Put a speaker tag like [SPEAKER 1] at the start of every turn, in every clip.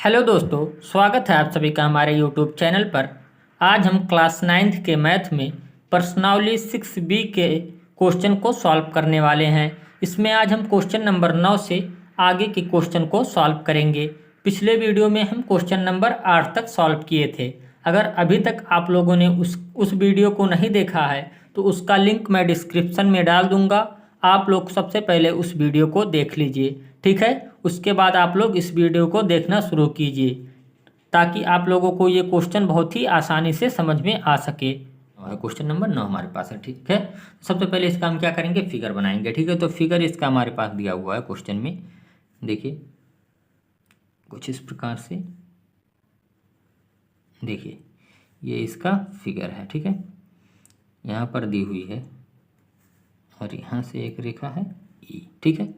[SPEAKER 1] Hello दोस्तों, स्वागत है आप सभी का हमारे यूट्यूब चैनल पर। आज हम क्लास 9th के मैथ में प्रश्नावली 6B के क्वेश्चन को सॉल्व करने वाले हैं। इसमें आज हम क्वेश्चन नंबर 9 से आगे के क्वेश्चन को सॉल्व करेंगे। पिछले वीडियो में हम क्वेश्चन नंबर 8 तक सॉल्व किए थे। अगर अभी तक आप लोगों ने उस वीडियो को नहीं देखा है तो उसका लिंक मैं डिस्क्रिप्शन में डाल दूंगा। आप लोग सबसे पहले उस वीडियो को देख लीजिए, ठीक है। उसके बाद आप लोग इस वीडियो को देखना शुरू कीजिए ताकि आप लोगों को ये क्वेश्चन बहुत ही आसानी से समझ में आ सके। क्वेश्चन नंबर 9 हमारे पास है, ठीक है। सबसे पहले इसका हम क्या करेंगे, फिगर बनाएंगे, ठीक है। तो फिगर इसका हमारे पास दिया हुआ है क्वेश्चन में, देखिए कुछ इस प्रकार से। देखिए ये इसका फिगर है, ठीक है। यहाँ पर दी हुई है और यहाँ से एक रेखा है ई, ठीक है।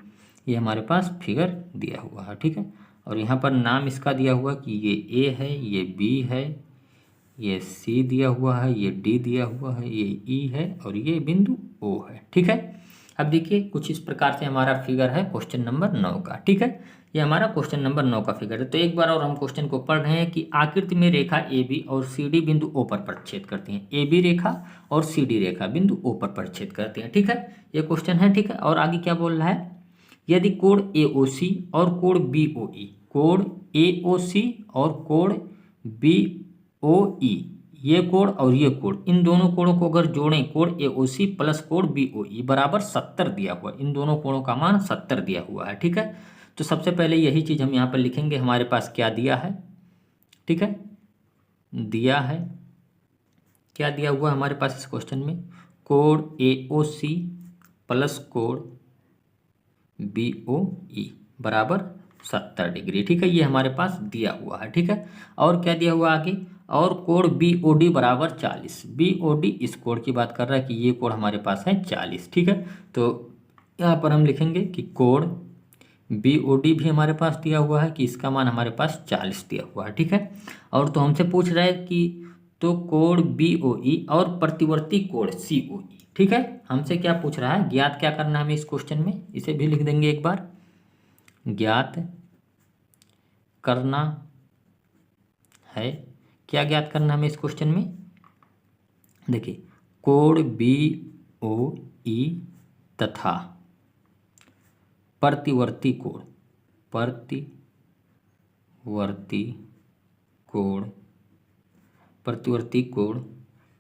[SPEAKER 1] ये हमारे पास फिगर दिया हुआ है, ठीक है। और यहाँ पर नाम इसका दिया हुआ कि ये ए है, ये बी है, ये सी दिया हुआ है, ये डी दिया हुआ है, ये ई है और ये बिंदु ओ है, ठीक है। अब देखिए कुछ इस प्रकार से हमारा फिगर है क्वेश्चन नंबर 9 का, ठीक है। ये हमारा क्वेश्चन नंबर 9 का फिगर है। तो एक बार और हम क्वेश्चन को पढ़ रहे हैं कि आकृति में रेखा ए बी और सी डी बिंदु ओ पर परिच्छेद करती हैं। ए बी रेखा और सी डी रेखा बिंदु ओ पर परिच्छेद करती हैं, ठीक है। ये क्वेश्चन है, ठीक है। और आगे क्या बोल रहा है, यदि कोण AOC और कोण BOE, कोण AOC और कोण BOE, ये कोण और ये कोण, इन दोनों कोणों को अगर जोड़ें, कोण AOC प्लस कोण BOE बराबर 70 दिया हुआ, इन दोनों कोणों का मान 70 दिया हुआ है, ठीक है। तो सबसे पहले यही चीज़ हम यहाँ पर लिखेंगे, हमारे पास क्या दिया है, ठीक है। दिया है, क्या दिया हुआ हमारे पास इस क्वेश्चन में, कोण AOC प्लस कोण BOE बराबर 70 डिग्री, ठीक है। ये हमारे पास दिया हुआ है, ठीक है। और क्या दिया हुआ आगे, और कोण BOD बराबर 40। BOD इस कोण की बात कर रहा है कि ये कोण हमारे पास है 40, ठीक है। तो यहाँ पर हम लिखेंगे कि कोण BOD भी हमारे पास दिया हुआ है कि इसका मान हमारे पास 40 दिया हुआ है, ठीक है। और तो हमसे पूछ रहा है कि तो कोण BOE और प्रतिवर्ती कोण COE, ठीक है। हमसे क्या पूछ रहा है, ज्ञात क्या करना है हमें इस क्वेश्चन में, इसे भी लिख देंगे एक बार। ज्ञात करना है, क्या ज्ञात करना है हमें इस क्वेश्चन में, देखिए कोण BOE तथा प्रतिवर्ती कोण, प्रतिवर्ती कोण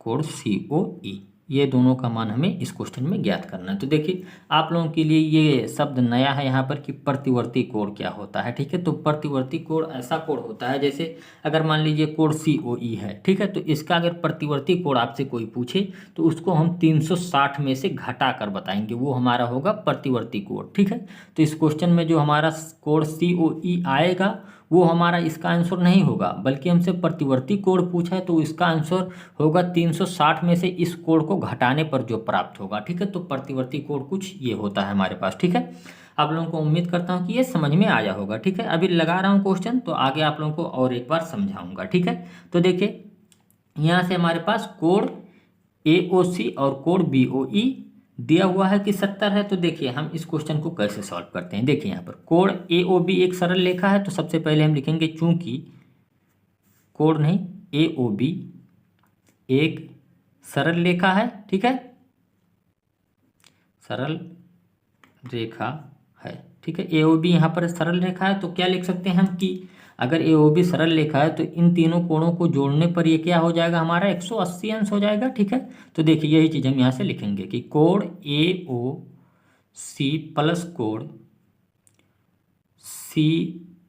[SPEAKER 1] कोण COE, ये दोनों का मान हमें इस क्वेश्चन में ज्ञात करना है। तो देखिए आप लोगों के लिए ये शब्द नया है यहाँ पर कि प्रतिवर्ती कोण क्या होता है, ठीक है। तो प्रतिवर्ती कोण ऐसा कोण होता है, जैसे अगर मान लीजिए कोण COE है, ठीक है। तो इसका अगर प्रतिवर्ती कोण आपसे कोई पूछे तो उसको हम 360 में से घटा कर बताएंगे, वो हमारा होगा प्रतिवर्ती कोण, ठीक है। तो इस क्वेश्चन में जो हमारा कोण COE आएगा वो हमारा इसका आंसर नहीं होगा, बल्कि हमसे प्रतिवर्ती कोण पूछा है तो इसका आंसर होगा 360 में से इस कोण को घटाने पर जो प्राप्त होगा, ठीक है। तो प्रतिवर्ती कोण कुछ ये होता है हमारे पास, ठीक है। आप लोगों को उम्मीद करता हूँ कि ये समझ में आया होगा, ठीक है। अभी लगा रहा हूँ क्वेश्चन, तो आगे आप लोगों को और एक बार समझाऊंगा, ठीक है। तो देखिए यहाँ से हमारे पास कोण AOC और कोण BOE दिया हुआ है कि 70 है। तो देखिए हम इस क्वेश्चन को कैसे सॉल्व करते हैं, देखिए यहाँ पर कोण AOB एक सरल रेखा है, तो सबसे पहले हम लिखेंगे चूंकि कोण नहीं AOB एक सरल रेखा है, ठीक है, सरल रेखा है, ठीक है। AOB यहाँ पर सरल रेखा है, तो क्या लिख सकते हैं हम कि अगर AOB सरल रेखा है तो इन तीनों कोणों को जोड़ने पर ये क्या हो जाएगा, हमारा 180 अंश हो जाएगा, ठीक है। तो देखिए यही चीज़ हम यहाँ से लिखेंगे कि कोण AOC प्लस कोण C,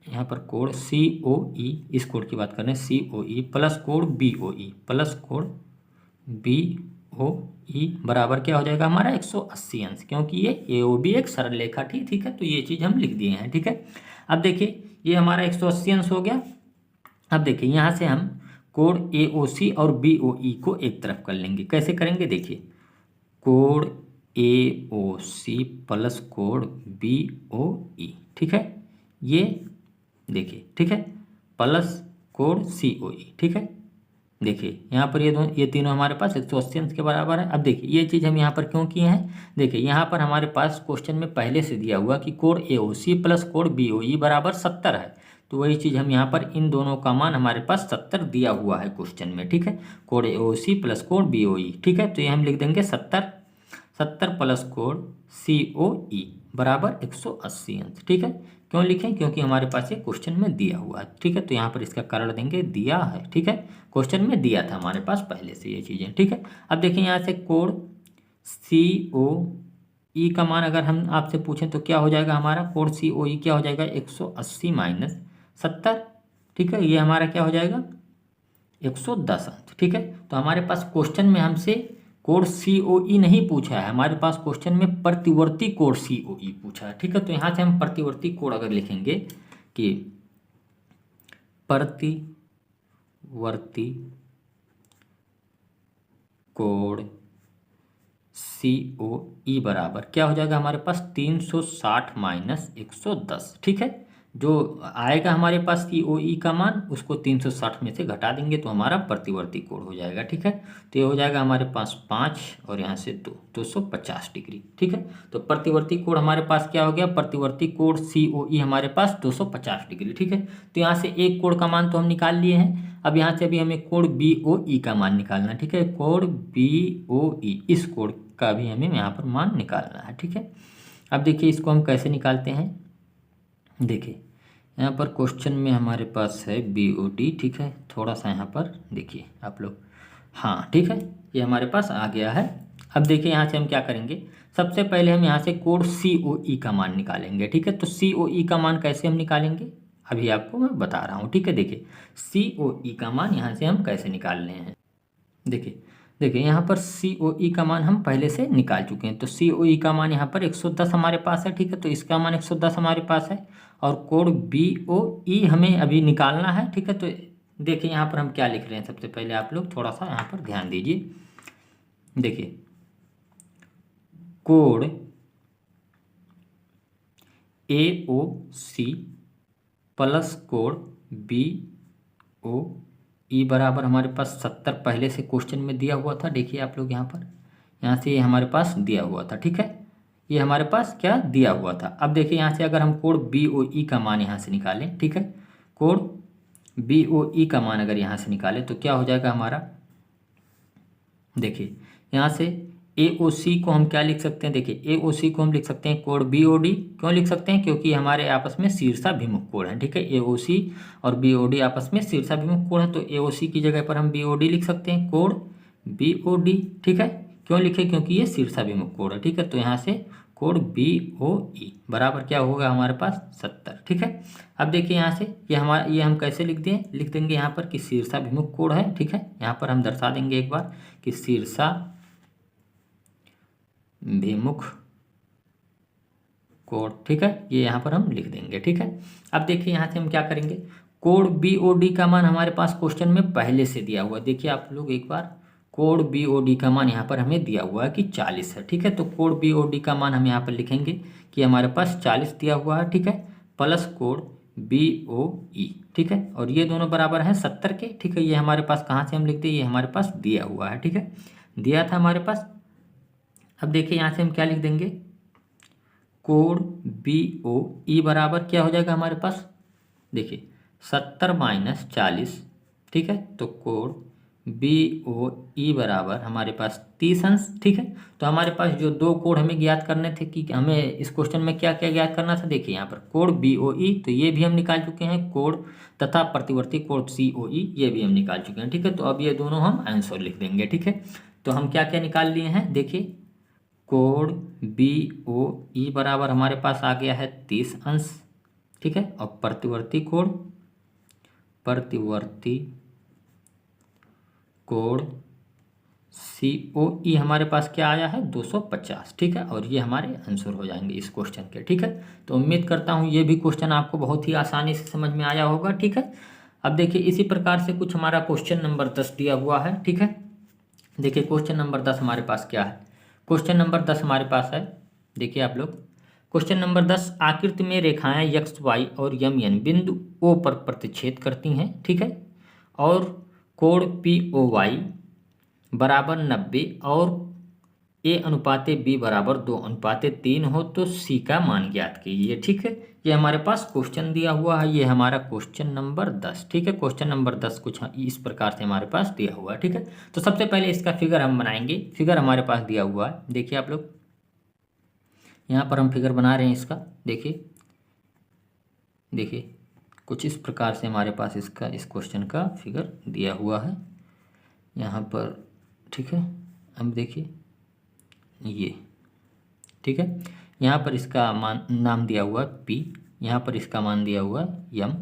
[SPEAKER 1] यहाँ पर कोण COE, इस कोण की बात कर रहे हैं COE प्लस कोण BOE प्लस कोण BOE बराबर क्या हो जाएगा हमारा 180 अंश, क्योंकि ये AOB एक सरल रेखा थी, ठीक है। तो ये चीज़ हम लिख दिए हैं, ठीक है। अब देखिए ये हमारा 180 अंश हो गया। अब देखिए यहाँ से हम कोण AOC और BOE को एक तरफ कर लेंगे, कैसे करेंगे, देखिए कोण AOC प्लस कोण BOE, ठीक है, ये देखिए, ठीक है, प्लस कोण COE, ठीक है। देखिए यहाँ पर ये तीनों हमारे पास 180 अंश के बराबर है। अब देखिए ये चीज़ हम यहाँ पर क्यों किए हैं, देखिए यहाँ पर हमारे पास क्वेश्चन में पहले से दिया हुआ कि कोण AOC प्लस कोण BOE बराबर 70 है। तो वही चीज़ हम यहाँ पर इन दोनों का मान हमारे पास 70 दिया हुआ है क्वेश्चन में, ठीक है। Code AOC plus code BOE, ठीक है। तो ये हम लिख देंगे 70 प्लस कोड COE बराबर 180 अंश, ठीक है। क्यों लिखें? क्योंकि हमारे पास ये क्वेश्चन में दिया हुआ है, ठीक है। तो यहाँ पर इसका कारण देंगे दिया है, ठीक है। क्वेश्चन में दिया था हमारे पास पहले से ये चीज़ें, ठीक है। अब देखिए यहाँ से कोड COE का मान अगर हम आपसे पूछें तो क्या हो जाएगा हमारा? कोड COE क्या हो जाएगा? 180 माइनस 70, ठीक है। ये हमारा क्या हो जाएगा? 110 अंश, ठीक है। तो हमारे पास क्वेश्चन में हमसे कोड COE नहीं पूछा है, हमारे पास क्वेश्चन में प्रतिवर्ती कोड COE पूछा है, ठीक है। तो यहाँ से हम प्रतिवर्ती कोड अगर लिखेंगे कि प्रतिवर्ती कोड COE बराबर क्या हो जाएगा हमारे पास? 360 माइनस 110, ठीक है। जो आएगा हमारे पास COE का मान, उसको 360 में से घटा देंगे तो हमारा प्रतिवर्ती कोण हो जाएगा, ठीक है। तो ये हो जाएगा हमारे पास 5 और यहाँ से 250 डिग्री, ठीक है। तो प्रतिवर्ती कोण हमारे पास क्या हो गया? प्रतिवर्ती कोण COE हमारे पास 250 डिग्री, ठीक है। तो यहाँ से एक कोण का मान तो हम निकाल लिए हैं। अब यहाँ से अभी हमें कोण BOE का मान निकालना है, ठीक है। कोण BOE, इस कोण का भी हमें यहाँ पर मान निकालना है, ठीक है। अब देखिए इसको हम कैसे निकालते हैं। देखिए यहाँ पर क्वेश्चन में हमारे पास है BOD, ठीक है। थोड़ा सा यहाँ पर देखिए आप लोग, हाँ ठीक है, ये हमारे पास आ गया है। अब देखिए यहाँ से हम क्या करेंगे, सबसे पहले हम यहाँ से कोड COE का मान निकालेंगे, ठीक है। तो COE का मान कैसे हम निकालेंगे अभी आपको मैं बता रहा हूँ, ठीक है। देखिए COE का मान यहाँ से हम कैसे निकाल रहे हैं। देखिए यहाँ पर COE का मान हम पहले से निकाल चुके हैं। तो COE का मान यहाँ पर 110 हमारे पास है, ठीक है। तो इसका मान 110 हमारे पास है और कोड BOE हमें अभी niकालना है, ठीक है। तो देखिए यहाँ पर हम क्या लिख रहे हैं, सबसे पहले आप लोग थोड़ा सा यहाँ पर ध्यान दीजिए। देखिए code AOC plus code BOE बराबर हमारे पास 70 पहले से क्वेश्चन में दिया हुआ था। देखिए आप लोग यहाँ से ये हमारे पास दिया हुआ था, ठीक है। ये हमारे पास क्या दिया हुआ था। अब देखिए यहाँ से अगर हम कोड BOE का मान यहाँ से निकालें, ठीक है। कोड BOE का मान अगर यहाँ से निकालें तो क्या हो जाएगा हमारा। देखिए यहाँ से AOC को हम क्या लिख सकते हैं, देखिए AOC को हम लिख सकते हैं कोड BOD। क्यों लिख सकते हैं? क्योंकि हमारे आपस में शीर्षाभिमुख कोण है, ठीक है। AOC और BOD आपस में शीर्षाभिमुख कोण है, तो AOC की जगह पर हम BOD लिख सकते हैं, कोड BOD, ठीक है। क्यों लिखे? क्योंकि ये शीर्षाभिमुख कोण है, ठीक है। तो यहाँ से कोड BOE बराबर क्या होगा हमारे पास 70, ठीक है। अब देखिए यहाँ से ये हम कैसे लिख देंगे यहाँ पर कि शीर्षाभिमुख कोण है, ठीक है। यहाँ पर हम दर्शा देंगे एक बार कि शीर्षाभिमुख कोण, ठीक है। ये यहाँ पर हम लिख देंगे, ठीक है। अब देखिए यहाँ से हम क्या करेंगे, कोड BOD का मान हमारे पास क्वेश्चन में पहले से दिया हुआ है। देखिए आप लोग एक बार, कोड BOD का मान यहाँ पर हमें दिया हुआ है कि 40 है, ठीक है। तो कोड BOD का मान हम यहाँ पर लिखेंगे कि हमारे पास 40 दिया हुआ है, ठीक है, प्लस कोड BOE, ठीक है। और ये दोनों बराबर हैं 70 के, ठीक है। ये हमारे पास कहाँ से हम लिखते हैं, ये हमारे पास दिया हुआ है, ठीक है, दिया था हमारे पास। अब देखिए यहाँ से हम क्या लिख देंगे, कोड BOE बराबर क्या हो जाएगा हमारे पास। देखिए 70 माइनस 40, ठीक है। तो कोड BOE बराबर हमारे पास 30 अंश, ठीक है। तो हमारे पास जो दो कोड हमें ज्ञात करने थे कि हमें इस क्वेश्चन में क्या क्या ज्ञात करना था। देखिए यहाँ पर कोड BOE तो ये भी हम निकाल चुके हैं, कोड तथा प्रतिवर्ती कोड COE ये भी हम निकाल चुके हैं, ठीक है। तो अब ये दोनों हम आंसर लिख देंगे, ठीक है। तो हम क्या क्या निकाल लिए हैं, देखिए कोड BOE बराबर हमारे पास आ गया है 30 अंश, ठीक है। और प्रतिवर्ती कोड COE हमारे पास क्या आया है 250, ठीक है। और ये हमारे आंसर हो जाएंगे इस क्वेश्चन के, ठीक है। तो उम्मीद करता हूँ ये भी क्वेश्चन आपको बहुत ही आसानी से समझ में आया होगा, ठीक है। अब देखिए इसी प्रकार से कुछ हमारा क्वेश्चन नंबर 10 दिया हुआ है, ठीक है। देखिए क्वेश्चन नंबर 10 हमारे पास क्या है, क्वेश्चन नंबर 10 हमारे पास है, देखिए आप लोग क्वेश्चन नंबर 10, आकृति में रेखाएं XY और MN बिंदु O पर प्रतिच्छेद करती हैं, ठीक है। और कोण POY बराबर 90 और A अनुपाते B बराबर 2:3 हो तो C का मान ज्ञात कीजिए। ठीक है, ये हमारे पास क्वेश्चन दिया हुआ है, ये हमारा क्वेश्चन नंबर 10। ठीक है, क्वेश्चन नंबर 10 कुछ इस प्रकार से हमारे पास दिया हुआ है। ठीक है, तो सबसे पहले इसका फिगर हम बनाएंगे। फिगर हमारे पास दिया हुआ है, देखिए आप लोग, यहाँ पर हम फिगर बना रहे हैं इसका। देखिए देखिए कुछ इस प्रकार से हमारे पास इसका इस क्वेश्चन का फिगर दिया हुआ है यहाँ पर। ठीक है, अब देखिए ये, ठीक है, यहाँ पर इसका मान नाम दिया हुआ है P, यहाँ पर इसका मान दिया हुआ है M,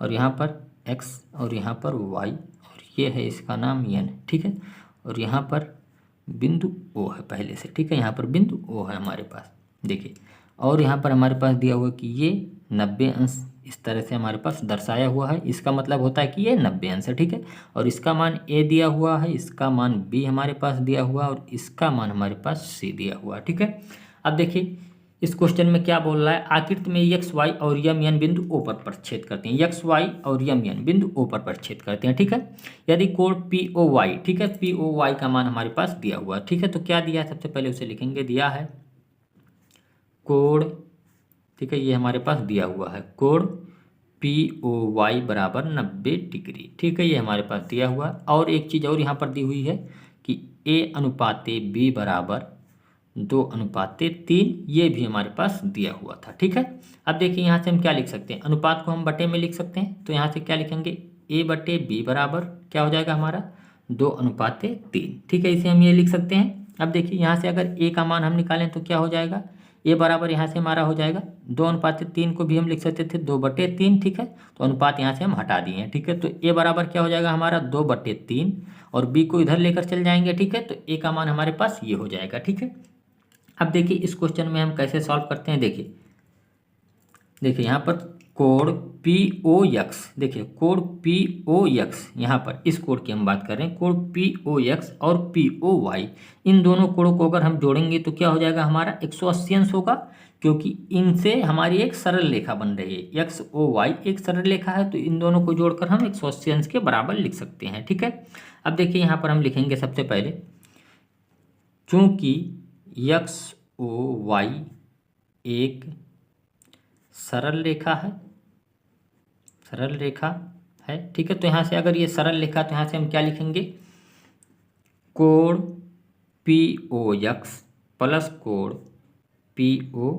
[SPEAKER 1] और यहाँ पर X, और यहाँ पर Y, और ये है इसका नाम N। ठीक है, और यहाँ पर बिंदु O है पहले से। ठीक है, यहाँ पर बिंदु O है हमारे पास, देखिए। और यहाँ पर हमारे पास दिया हुआ कि ये 90 अंश इस तरह से हमारे पास दर्शाया हुआ है, इसका मतलब होता है कि ये 90 अंश है। ठीक है, और इसका मान A दिया हुआ है, इसका मान B हमारे पास दिया हुआ है, और इसका मान हमारे पास C दिया हुआ है। ठीक है, अब देखिए इस क्वेश्चन में क्या बोल रहा है, आकृति में एक्स वाई और यम एन बिंदु ओ पर परिच्छेद करते हैं। एक्स वाई और यम एन बिंदु ओ पर परिच्छेद करते हैं। ठीक है, यदि कोण पी ओ वाई, ठीक है, पी ओ वाई का मान हमारे पास दिया हुआ है। ठीक है, तो क्या दिया है, सबसे पहले उसे लिखेंगे, दिया है कोण, ठीक है, ये हमारे पास दिया हुआ है कोण पी ओ वाई बराबर 90 डिग्री। ठीक है, ये हमारे पास दिया हुआ है। और एक चीज़ और यहाँ पर दी हुई है कि ए अनुपाते बी बराबर 2:3, ये भी हमारे पास दिया हुआ था। ठीक है, अब देखिए यहाँ से हम क्या लिख सकते हैं, अनुपात को हम बटे में लिख सकते हैं। तो यहाँ से क्या लिखेंगे, A बटे B बराबर क्या हो जाएगा हमारा 2:3। ठीक है, इसे हम ये लिख सकते हैं। अब देखिए यहाँ से अगर A का मान हम निकालें तो क्या हो जाएगा, A बराबर यहाँ से हमारा हो जाएगा 2:3 को भी हम लिख सकते थे 2/3। ठीक है, तो अनुपात यहाँ से हम हटा दिए हैं। ठीक है, तो A बराबर क्या हो जाएगा हमारा 2/3, और B को इधर लेकर चल जाएंगे। ठीक है, तो A का मान हमारे पास ये हो जाएगा। ठीक है, अब देखिए इस क्वेश्चन में हम कैसे सॉल्व करते हैं। देखिए यहाँ पर कोण पी ओ एक्स, देखिए कोण पी ओ एक्स, यहाँ पर इस कोण की हम बात कर रहे हैं, कोण पी ओ एक्स और पी ओ वाई, इन दोनों कोणों को अगर हम जोड़ेंगे तो क्या हो जाएगा हमारा 180 अंश होगा, क्योंकि इनसे हमारी एक सरल रेखा बन रही है। एक्स ओ वाई एक सरल रेखा है, तो इन दोनों को जोड़कर हम 180 अंश के बराबर लिख सकते हैं। ठीक है, अब देखिए यहाँ पर हम लिखेंगे सबसे पहले, चूँकि एक्स ओ वाई एक सरल रेखा है, सरल रेखा है। ठीक है, तो यहाँ से अगर ये सरल रेखा, तो यहाँ से हम क्या लिखेंगे, कोण पी ओ एक्स प्लस कोण पी ओ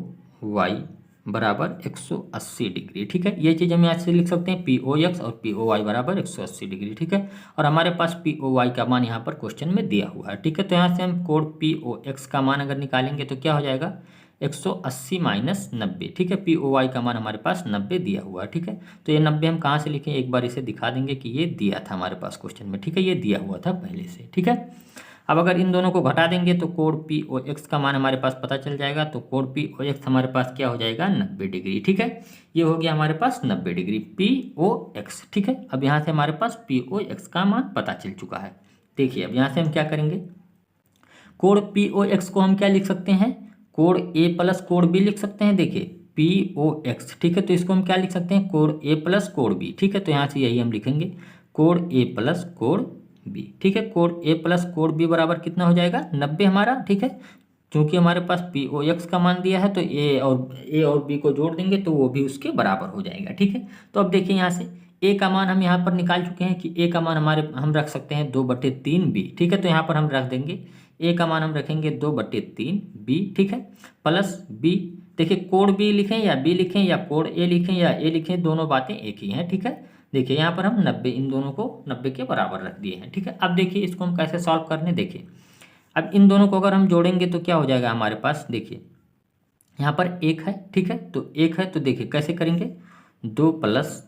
[SPEAKER 1] वाई बराबर 180 डिग्री। ठीक है, ये चीज़ हम यहाँ से लिख सकते हैं, पी ओ एक्स और पी ओ वाई बराबर 180 डिग्री। ठीक है, और हमारे पास पी ओ वाई का मान यहाँ पर क्वेश्चन में दिया हुआ है। ठीक है, तो यहाँ से हम कोण पी ओ एक्स का मान अगर निकालेंगे तो क्या हो जाएगा 180 माइनस 90। ठीक है, पी ओ वाई का मान हमारे पास 90 दिया हुआ है। ठीक है, तो ये 90 हम कहाँ से लिखें, एक बार इसे दिखा देंगे कि ये दिया था हमारे पास क्वेश्चन में। ठीक है, ये दिया हुआ था पहले से। ठीक है, अब अगर इन दोनों को घटा देंगे तो कोण पी ओ एक्स का मान हमारे पास पता चल जाएगा। तो कोण पी ओ एक्स हमारे पास क्या हो जाएगा 90 डिग्री। ठीक है, ये हो गया हमारे पास 90 डिग्री पी ओ एक्स। ठीक है, अब यहाँ से हमारे पास पी ओ एक्स का मान पता चल चुका है। देखिए अब यहाँ से हम क्या करेंगे, कोण पी ओ एक्स को हम क्या लिख सकते हैं, कोण ए प्लस कोण बी लिख सकते हैं। देखिए पी ओ एक्स, ठीक है, तो इसको हम क्या लिख सकते हैं, कोण ए प्लस कोण बी। ठीक है, तो यहाँ से यही हम लिखेंगे, कोण ए प्लस कोण बी। ठीक है, कोण ए प्लस कोण बी बराबर कितना हो जाएगा 90 हमारा। ठीक है, क्योंकि हमारे पास पी ओ एक्स का मान दिया है, तो ए और बी को जोड़ देंगे तो वो भी उसके बराबर हो जाएगा। ठीक है, तो अब देखिए यहाँ से ए का मान हम यहाँ पर निकाल चुके हैं कि ए का मान हमारे हम रख सकते हैं 2/3 बी। ठीक है, तो यहाँ पर हम रख देंगे ए का मान हम रखेंगे 2/3 बी। ठीक है, प्लस बी, देखिए कोण बी लिखें या बी लिखें या कोण ए लिखें या ए लिखें, दोनों बातें एक ही हैं। ठीक है, देखिए यहाँ पर हम 90 इन दोनों को 90 के बराबर रख दिए हैं। ठीक है, अब देखिए इसको हम कैसे सॉल्व करने, देखिए अब इन दोनों को अगर हम जोड़ेंगे तो क्या हो जाएगा हमारे पास, देखिए यहाँ पर एक है। ठीक है, तो एक है, तो देखिए कैसे करेंगे, 2 +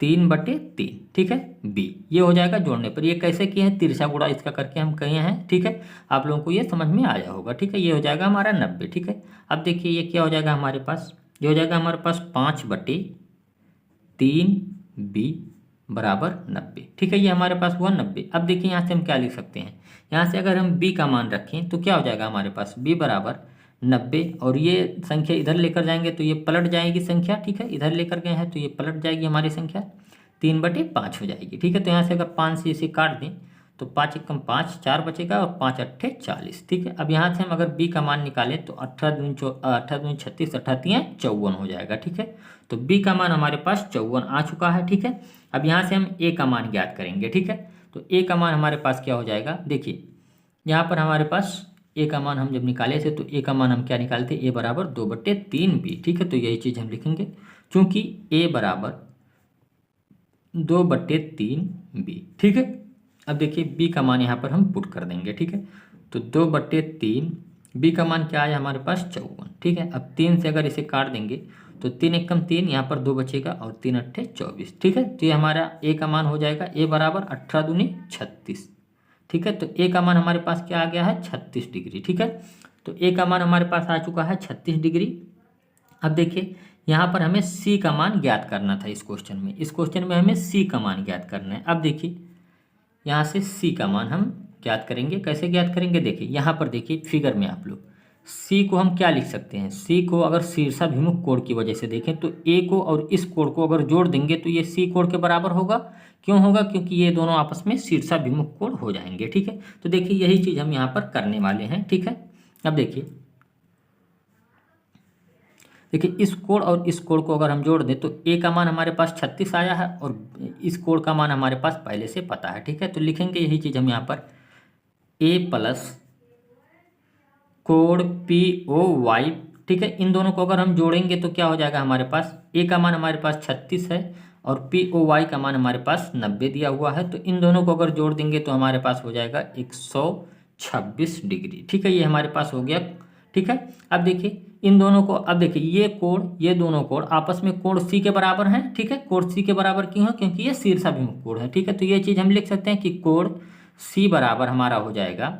[SPEAKER 1] 3/3। ठीक है, बी ये हो जाएगा जोड़ने पर। ये कैसे किए हैं, तिरछा गुणा इसका करके हम किए हैं। ठीक है, आप लोगों को ये समझ में आया होगा। ठीक है, ये हो जाएगा हमारा 90। ठीक है, अब देखिए ये क्या हो जाएगा हमारे पास, ये हो जाएगा हमारे पास 5/3 बी बराबर 90। ठीक है, ये हमारे पास हुआ 90। अब देखिए यहाँ से हम क्या लिख सकते हैं, यहाँ से अगर हम बी का मान रखें तो क्या हो जाएगा हमारे पास, बी बराबर 90, और ये संख्या इधर लेकर जाएंगे तो ये पलट जाएगी संख्या। ठीक है, इधर लेकर गए हैं तो ये पलट जाएगी हमारी संख्या, 3/5 हो जाएगी। ठीक है, तो यहाँ से अगर 5 से इसे काट दें तो 5 एकम 5, 4 बचेगा और 5 अट्ठे 40, ठीक है। अब यहाँ से हम अगर बी का मान निकालें तो 18 दूनी 36, 18 54 हो जाएगा, ठीक है। तो बी का मान हमारे पास 54 आ चुका है, ठीक है। अब यहाँ से हम ए का मान ज्ञात करेंगे, ठीक है। तो ए का मान हमारे पास क्या हो जाएगा, देखिए यहाँ पर हमारे पास ए का मान हम जब निकाले थे तो ए का मान हम क्या निकालते, ए बराबर 2/3 बी, ठीक है। तो यही चीज़ हम लिखेंगे, चूँकि ए बराबर 2/3 बी, ठीक है। अब देखिए बी का मान यहाँ पर हम पुट कर देंगे, ठीक है। तो 2/3 बी का मान क्या आया हमारे पास 54, ठीक है। अब 3 से अगर इसे काट देंगे तो 3 एकम 3, यहाँ पर 2 बचेगा और 3 अट्ठे 24, ठीक है। तो ये हमारा ए का मान हो जाएगा, ए बराबर 18 दूनी 36, ठीक है। तो ए का मान हमारे पास क्या आ गया है, 36 डिग्री, ठीक है। तो ए का मान हमारे पास आ चुका है 36 डिग्री। अब देखिए यहाँ पर हमें सी का मान ज्ञात करना था इस क्वेश्चन में, इस क्वेश्चन में हमें सी का मान ज्ञात करना है। अब देखिए यहाँ से सी का मान हम ज्ञात करेंगे, कैसे ज्ञात करेंगे, देखिए यहाँ पर देखिए फिगर में आप लोग सी को हम क्या लिख सकते हैं, सी को अगर शीर्षाभिमुख कोण की वजह से देखें तो ए को और इस कोण को अगर जोड़ देंगे तो ये सी कोण के बराबर होगा। क्यों होगा, क्योंकि ये दोनों आपस में शीर्षाभिमुख कोण हो जाएंगे, ठीक है। तो देखिए यही चीज़ हम यहाँ पर करने वाले हैं, ठीक है। अब देखिए इस कोण और इस कोण को अगर हम जोड़ दें तो ए का मान हमारे पास 36 आया है और इस कोण का मान हमारे पास पहले से पता है, ठीक है। तो लिखेंगे यही चीज़ हम यहाँ पर, ए प्लस कोण पी ओ वाई, ठीक है। इन दोनों को अगर हम जोड़ेंगे तो क्या हो जाएगा हमारे पास, ए का मान हमारे पास 36 है और पी ओ वाई का मान हमारे पास 90 दिया हुआ है। तो इन दोनों को अगर जोड़ देंगे तो हमारे पास हो जाएगा 126 डिग्री, ठीक है। ये हमारे पास हो गया, ठीक है। अब देखिए इन दोनों को, अब देखिए ये कोण, ये दोनों कोण आपस में कोण सी के बराबर हैं, ठीक है। कोण सी के बराबर क्यों है, क्योंकि ये शीर्षाभिमुख कोण है, ठीक है। तो ये चीज़ हम लिख सकते हैं कि कोण सी बराबर हमारा हो जाएगा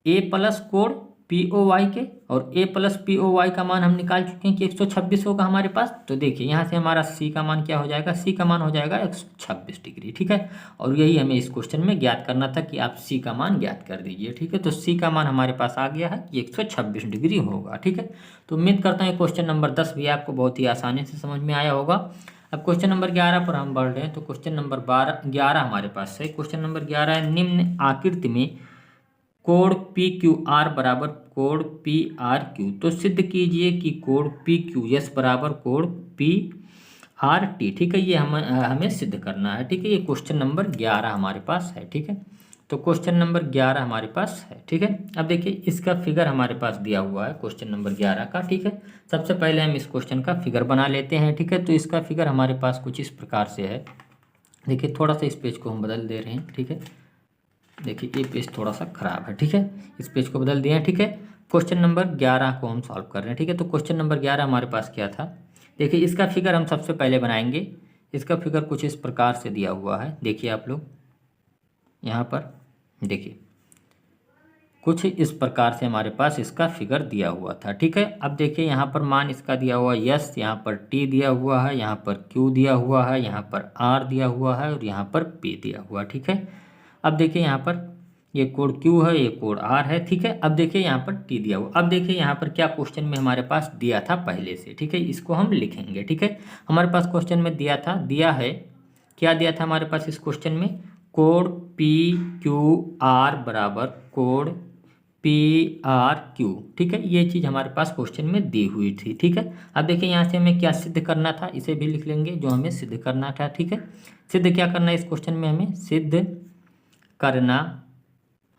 [SPEAKER 1] ए प्लस कोण पी ओ वाई के, और ए प्लस पी ओ वाई का मान हम निकाल चुके हैं कि 126 होगा हमारे पास। तो देखिए यहाँ से हमारा सी का मान क्या हो जाएगा, सी का मान हो जाएगा 126 डिग्री, ठीक है। और यही हमें इस क्वेश्चन में ज्ञात करना था कि आप सी का मान ज्ञात कर दीजिए, ठीक है। तो सी का मान हमारे पास आ गया है कि 126 डिग्री होगा, ठीक है। तो उम्मीद करता हूँ क्वेश्चन नंबर 10 भी आपको बहुत ही आसानी से समझ में आया होगा। अब क्वेश्चन नंबर 11 पर हम बढ़ रहे हैं। तो क्वेश्चन नंबर 11 हमारे पास है। क्वेश्चन नंबर 11 है, निम्न आकृति में कोण पी क्यू आर बराबर कोण पी आर क्यू, तो सिद्ध कीजिए कि कोण पी क्यू एस बराबर कोण पी आर टी, ठीक है। ये हमें सिद्ध करना है, ठीक है। ये क्वेश्चन नंबर 11 हमारे पास है, ठीक है। तो क्वेश्चन नंबर 11 हमारे पास है, ठीक है। अब देखिए इसका फिगर हमारे पास दिया हुआ है क्वेश्चन नंबर 11 का, ठीक है। सबसे पहले हम इस क्वेश्चन का फिगर बना लेते हैं, ठीक है। तो इसका फिगर हमारे पास कुछ इस प्रकार से है। देखिए थोड़ा सा इस पेज को हम बदल दे रहे हैं, ठीक है। देखिए ये पेज थोड़ा सा खराब है, ठीक है। इस पेज को बदल दिए हैं, ठीक है। क्वेश्चन नंबर 11 को हम सॉल्व कर रहे हैं, ठीक है। तो क्वेश्चन नंबर 11 हमारे पास क्या था, देखिए इसका फिगर हम सबसे पहले बनाएंगे। इसका फिगर कुछ इस प्रकार से दिया हुआ है, देखिए आप लोग यहाँ पर देखिए कुछ इस प्रकार से हमारे पास इसका फिगर दिया हुआ था, ठीक है। अब देखिए यहाँ पर मान इसका दिया हुआ है यस, यहाँ पर टी दिया हुआ है, यहाँ पर क्यू दिया हुआ है, यहाँ पर आर दिया हुआ है और यहाँ पर पी दिया हुआ, ठीक है। अब देखिए यहाँ पर ये कोण क्यू है, ये कोण आर है, ठीक है। अब देखिए यहाँ पर टी दिया हुआ, अब देखिए यहाँ पर क्या क्वेश्चन में हमारे पास दिया था पहले से, ठीक है। इसको हम लिखेंगे, ठीक है। हमारे पास क्वेश्चन में दिया है क्या दिया था हमारे पास इस क्वेश्चन में, कोण पी क्यू आर बराबर कोण पी आर क्यू, ठीक है। ये चीज़ हमारे पास क्वेश्चन में दी हुई थी, ठीक है। अब देखिए यहाँ से हमें क्या सिद्ध करना था, इसे भी लिख लेंगे जो हमें सिद्ध करना था, ठीक है। सिद्ध क्या करना है इस क्वेश्चन में, हमें सिद्ध करना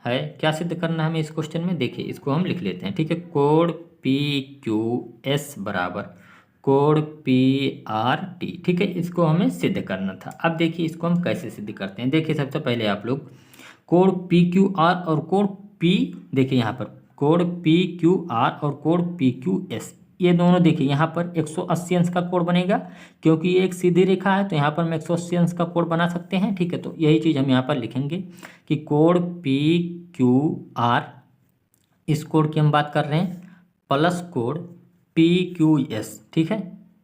[SPEAKER 1] है, क्या सिद्ध करना है हमें इस क्वेश्चन में, देखिए इसको हम लिख लेते हैं, ठीक है। कोण पी क्यू एस बराबर कोण पी आर टी, ठीक है। इसको हमें सिद्ध करना था। अब देखिए इसको हम कैसे सिद्ध करते हैं, देखिए सबसे पहले आप लोग कोण पी क्यू आर और कोण पी, देखिए यहाँ पर कोण पी क्यू आर और कोण पी क्यू एस, ये दोनों देखिए यहाँ पर 180 अंश का कोण बनेगा, क्योंकि ये एक सीधी रेखा है तो यहाँ पर हम 180 अंश का कोण बना सकते हैं, ठीक है। तो यही चीज़ हम यहाँ पर लिखेंगे कि कोण पी क्यू आर, इस कोण की हम बात कर रहे हैं, प्लस कोण पी क्यू एस, ठीक है,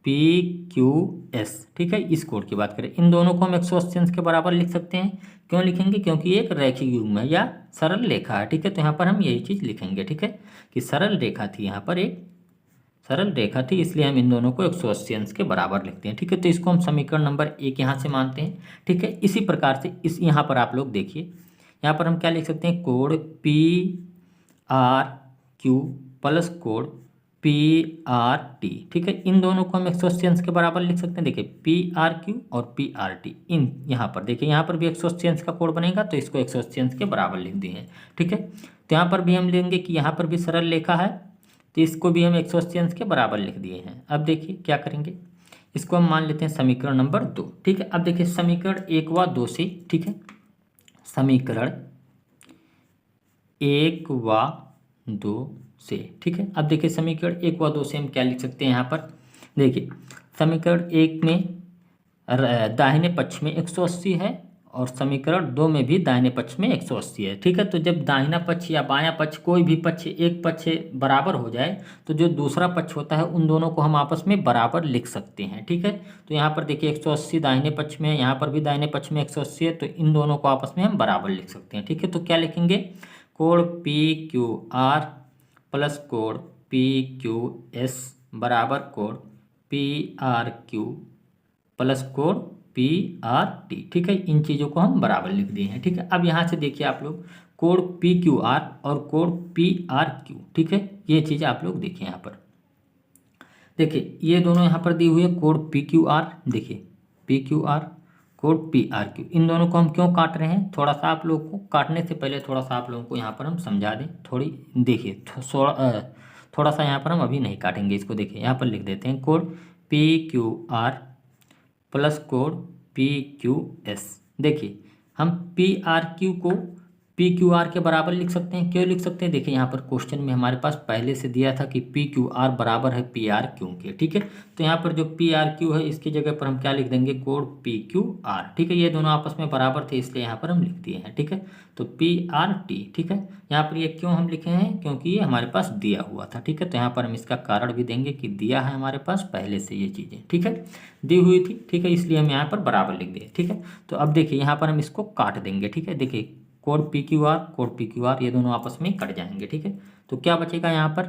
[SPEAKER 1] पी क्यू एस, ठीक है। इस कोण की बात करें, इन दोनों को हम 180 अंश के बराबर लिख सकते हैं। क्यों लिखेंगे, क्योंकि एक रैखिक युग्म है या सरल रेखा है, ठीक है। तो यहाँ पर हम यही चीज़ लिखेंगे, ठीक है, कि सरल रेखा थी, यहाँ पर एक सरल रेखा थी, इसलिए हम इन दोनों को 180 अंश के बराबर लिखते हैं, ठीक है। तो इसको हम समीकरण नंबर 1 यहाँ से मानते हैं, ठीक है। इसी प्रकार से इस यहाँ पर आप लोग देखिए यहाँ पर हम क्या लिख सकते हैं, code PRQ plus code PRT, ठीक है। इन दोनों को हम 180 के बराबर लिख सकते हैं। देखिए PRQ और PRT, इन यहाँ पर देखिए, यहाँ पर भी 180 का कोड बनेगा तो इसको 180 के बराबर लिख दिए हैं, ठीक है। तो यहाँ पर भी हम लेंगे कि यहाँ पर भी सरल रेखा है तो इसको भी हम 180 के बराबर लिख दिए हैं। अब देखिए क्या करेंगे, इसको हम मान लेते हैं समीकरण नंबर 2, ठीक है। अब देखिए समीकरण 1 व 2 से, ठीक है, समीकरण 1 व 2 से, ठीक है। अब देखिए समीकरण 1 व 2 से हम क्या लिख सकते हैं, यहाँ पर देखिए समीकरण 1 में दाहिने पक्ष में 180 है और समीकरण 2 में भी दाहिने पक्ष में 180 है, ठीक है। तो जब दाहिना पक्ष या बायां पक्ष कोई भी पक्ष एक पक्ष बराबर हो जाए तो जो दूसरा पक्ष होता है उन दोनों को हम आपस में बराबर लिख सकते हैं, ठीक है। तो यहाँ पर देखिए 180 दाहिने पक्ष में, यहाँ पर भी दाहिने पक्ष में 180 है, तो इन दोनों को आपस में हम बराबर लिख सकते हैं, ठीक है। तो क्या लिखेंगे, कोण PQR प्लस कोण PQS बराबर कोण PRQ प्लस कोण PRT, ठीक है। इन चीज़ों को हम बराबर लिख दिए हैं, ठीक है। अब यहाँ से देखिए आप लोग कोण PQR और कोण PRQ, ठीक है, ये चीज़ आप लोग देखिए यहाँ पर। देखिए ये दोनों यहाँ पर दी हुई है कोण PQR, देखिए PQR कोण PRQ, इन दोनों को हम क्यों काट रहे हैं, थोड़ा सा आप लोग को काटने से पहले थोड़ा सा आप लोगों को यहाँ पर हम समझा दें, थोड़ी देखिए थोड़ा सा यहाँ पर हम अभी नहीं काटेंगे इसको। देखिए यहाँ पर लिख देते हैं कोण PQR प्लस कोण PQS। देखिए हम PRQ को PQR के बराबर लिख सकते हैं, क्यों लिख सकते हैं, देखिए यहाँ पर क्वेश्चन में हमारे पास पहले से दिया था कि PQR बराबर है PRQ के, ठीक है। तो यहाँ पर जो PRQ है इसकी जगह पर हम क्या लिख देंगे, कोण PQR, ठीक है। ये दोनों आपस में बराबर थे इसलिए यहाँ पर हम लिख दिए हैं, ठीक है। तो PRT, ठीक है। यहाँ पर ये क्यों हम लिखे हैं, क्योंकि ये हमारे पास दिया हुआ था, ठीक है। तो यहाँ पर हम इसका कारण भी देंगे कि दिया है हमारे पास पहले से ये चीज़ें, ठीक है, दी हुई थी, ठीक है, इसलिए हम यहाँ पर बराबर लिख दिए, ठीक है। तो अब देखिए यहाँ पर हम इसको काट देंगे, ठीक है। देखिए कोण PQR ये दोनों आपस में कट जाएंगे, ठीक है। तो क्या बचेगा यहाँ पर,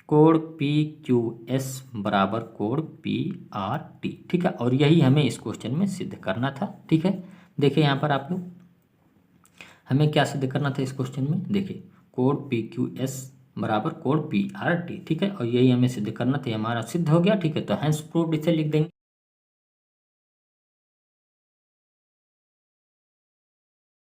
[SPEAKER 1] कोण PQS बराबर कोण PRT, ठीक है। और यही हमें इस क्वेश्चन में सिद्ध करना था, ठीक है। देखिए यहाँ पर आप लोग हमें क्या सिद्ध करना था इस क्वेश्चन में, देखिए कोण PQS बराबर कोण PRT, ठीक है। और यही हमें सिद्ध करना था, हमारा सिद्ध हो गया, ठीक है। तो हेंस प्रूव्ड इसे लिख देंगे।